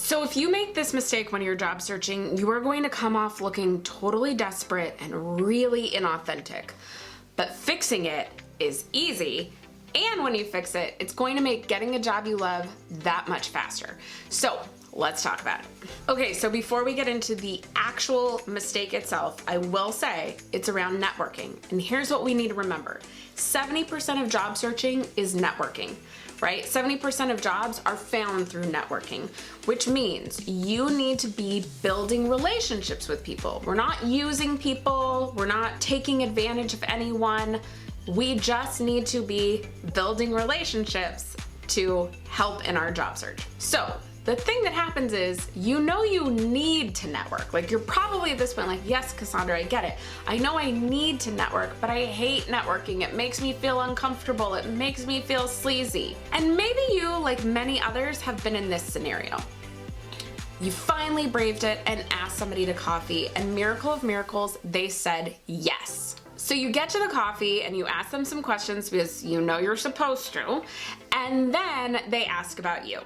So if you make this mistake when you're job searching, you are going to come off looking totally desperate and really inauthentic. But fixing it is easy, and when you fix it, it's going to make getting a job you love that much faster. So let's talk about it. Okay, so before we get into the actual mistake itself, I will say it's around networking. And here's what we need to remember. 70% of job searching is networking, right? 70% of jobs are found through networking, which means you need to be building relationships with people. We're not using people. We're not taking advantage of anyone. We just need to be building relationships to help in our job search. So the thing that happens is, you need to network. Like, you're probably at this point like, yes, Cassandra, I get it. I know I need to network, but I hate networking. It makes me feel uncomfortable. It makes me feel sleazy. And maybe you, like many others, have been in this scenario. You finally braved it and asked somebody to coffee, and miracle of miracles, they said yes. So you get to the coffee and you ask them some questions because you know you're supposed to, and then they ask about you.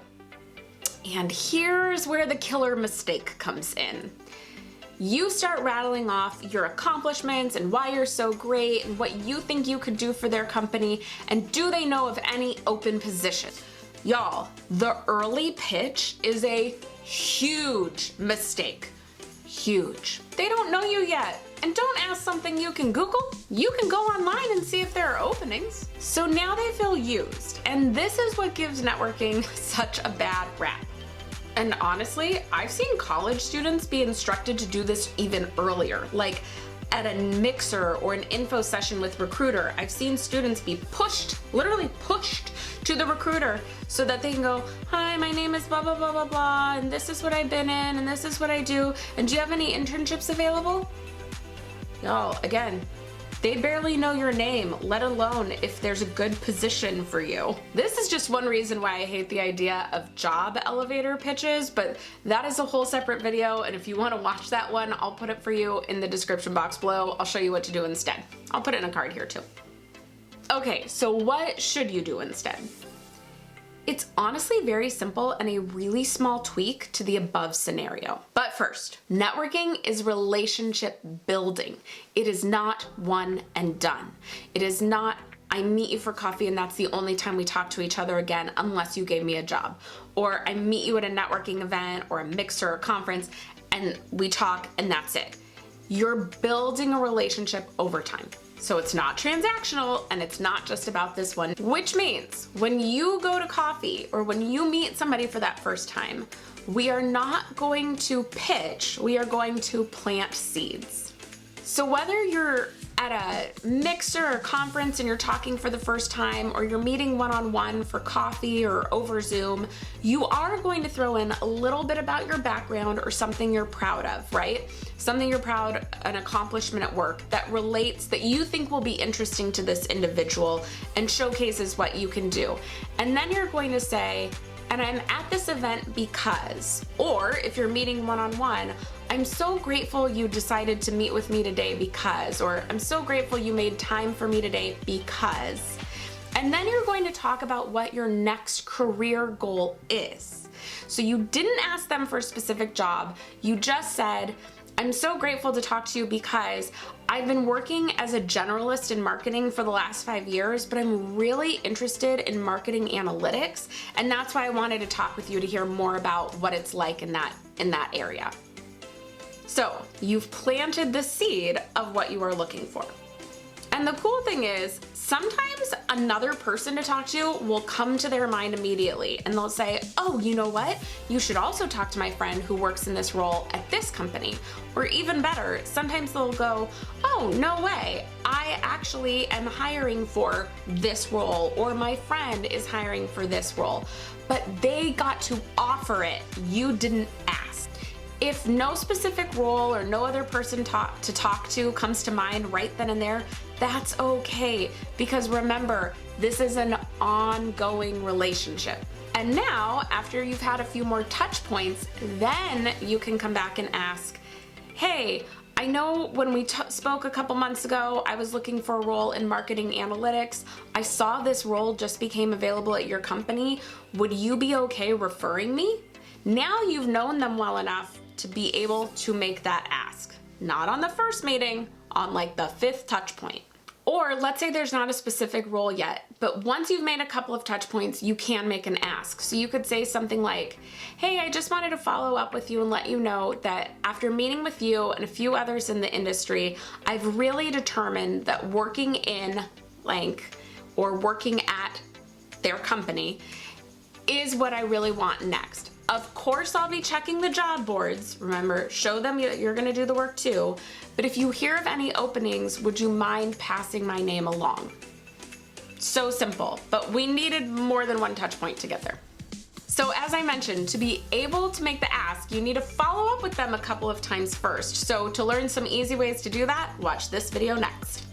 And here's where the killer mistake comes in. You start rattling off your accomplishments and why you're so great and what you think you could do for their company, and do they know of any open position? Y'all, the early pitch is a huge mistake. Huge. They don't know you yet. And don't ask something you can Google. You can go online and see if there are openings. So now they feel used. And this is what gives networking such a bad rap. And honestly, I've seen college students be instructed to do this even earlier. Like at a mixer or an info session with recruiter, I've seen students be pushed, literally pushed to the recruiter so that they can go, hi, my name is blah, blah, blah, blah, blah, and this is what I've been in, and this is what I do, and do you have any internships available? Y'all, again, they barely know your name, let alone if there's a good position for you. This is just one reason why I hate the idea of job elevator pitches, but that is a whole separate video, and if you want to watch that one, I'll put it for you in the description box below. I'll show you what to do instead. I'll put it in a card here too. Okay, so what should you do instead? It's honestly very simple and a really small tweak to the above scenario. But first, networking is relationship building. It is not one and done. It is not, I meet you for coffee and that's the only time we talk to each other again unless you gave me a job. Or I meet you at a networking event or a mixer or conference and we talk and that's it. You're building a relationship over time. So it's not transactional and it's not just about this one, which means when you go to coffee or when you meet somebody for that first time, we are not going to pitch, we are going to plant seeds. So whether you're at a mixer or conference and you're talking for the first time, or you're meeting one-on-one for coffee or over Zoom, you are going to throw in a little bit about your background or something you're proud of, right? Something you're proud, an accomplishment at work that relates, that you think will be interesting to this individual and showcases what you can do. And then you're going to say, and I'm at this event because, or if you're meeting one-on-one, I'm so grateful you decided to meet with me today because, or I'm so grateful you made time for me today because. And then you're going to talk about what your next career goal is. So you didn't ask them for a specific job, you just said, I'm so grateful to talk to you because I've been working as a generalist in marketing for the last 5 years, but I'm really interested in marketing analytics, and that's why I wanted to talk with you to hear more about what it's like in that area. So you've planted the seed of what you are looking for. And the cool thing is, sometimes another person to talk to will come to their mind immediately and they'll say, oh, you know what? You should also talk to my friend who works in this role at this company. Or even better, sometimes they'll go, oh, no way. I actually am hiring for this role, or my friend is hiring for this role. But they got to offer it. You didn't ask. If no specific role or no other person to talk to comes to mind right then and there, that's okay, because remember, this is an ongoing relationship. And now, after you've had a few more touch points, then you can come back and ask, hey, I know when we spoke a couple months ago, I was looking for a role in marketing analytics. I saw this role just became available at your company. Would you be okay referring me? Now you've known them well enough to be able to make that ask. Not on the first meeting, on like the 5th touch point. Or let's say there's not a specific role yet, but once you've made a couple of touch points, you can make an ask. So you could say something like, hey, I just wanted to follow up with you and let you know that after meeting with you and a few others in the industry, I've really determined that working in blank or working at their company is what I really want next. Of course, I'll be checking the job boards. Remember, show them you're gonna do the work too. But if you hear of any openings, would you mind passing my name along? So simple, but we needed more than one touch point to get there. So as I mentioned, to be able to make the ask, you need to follow up with them a couple of times first. So to learn some easy ways to do that, watch this video next.